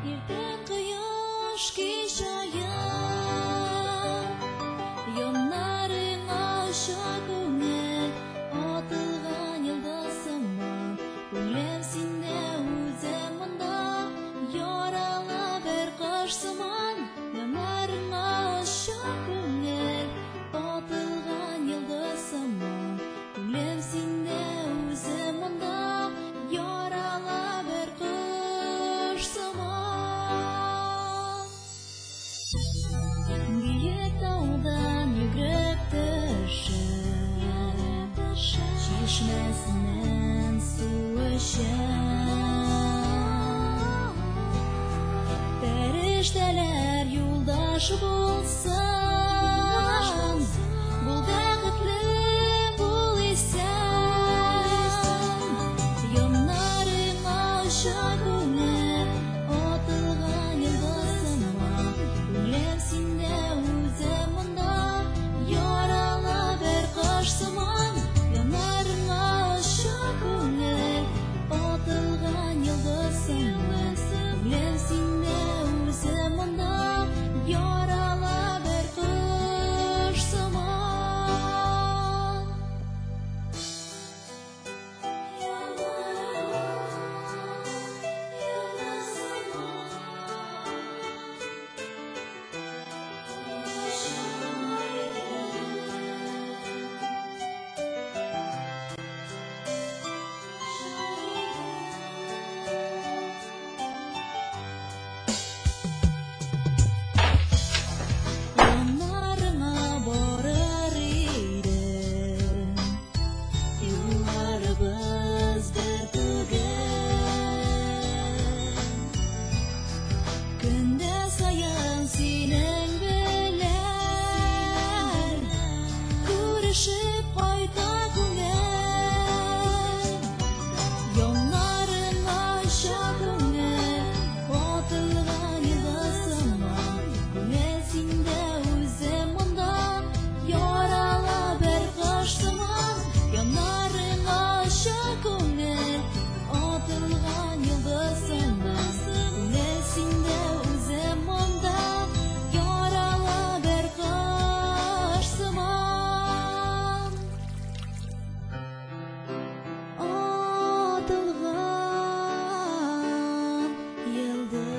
Ертең құяш кеш аян, Яннарыңа ұша көңіл, атылған йылдызыма. Күңлем синде үзем монда, яралы бер кош сыман. Яннарыңа ұша көңіл, атылған йылдызыма. Күңлем синде үзем монда, яралы бер кош сыман. Биек таудан йөгереп төшеп, чишмәсеннән су эчәм. Фәрештәләр юлдаш булсын, бул бәхетле бул исән. Яннарыңа ұша күңел, атылган йылдызыма. Күңлем синдә үзем монда, яралы бер кош сыман. Яннарыңа ұша күңел, атылган йылдызыма. Күңлем синдә үзем монда, яралы бер кош сыман. Яннарыңа барыр идем, юлларыбыз бер түгел. Көндә саен синең белән күрешеп кайта күңел. Яннарыңа ұша күңел, атылган йылдызыма. Күңел синдә үзем монда, яралы бер кош сыман. Яннарыңа ұша күңел, атылган йылдызыма. Күңел синдә үзем монда, яралы бер кош сыман. Атылган йылдызыма.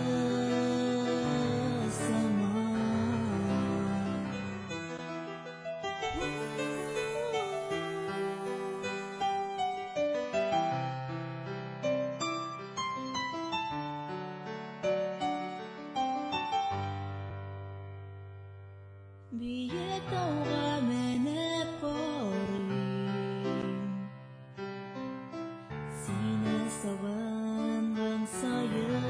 Биек тауга менеп барыйм, сине сагынган сайын.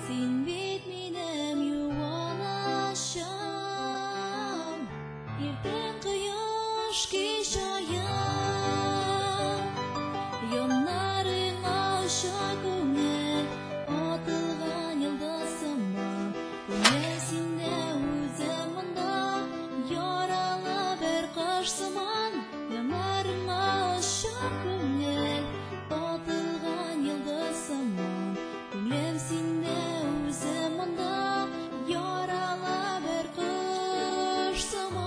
Син бит минем юаначым, ертең құяш кеш аян. Яннарыңа ұша күңел, атылган йылдызыма. Күңел синдә үзем монда, яралы бер кош сыман. Яннарыңа ұша күңел, атылган йылдызыма. Күңлем синдә үзем монда, яралы бер кош сыман.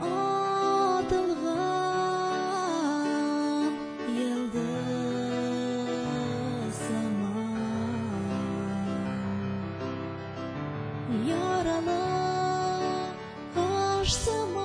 Атылган йылдызыма. Яралы кош сыман.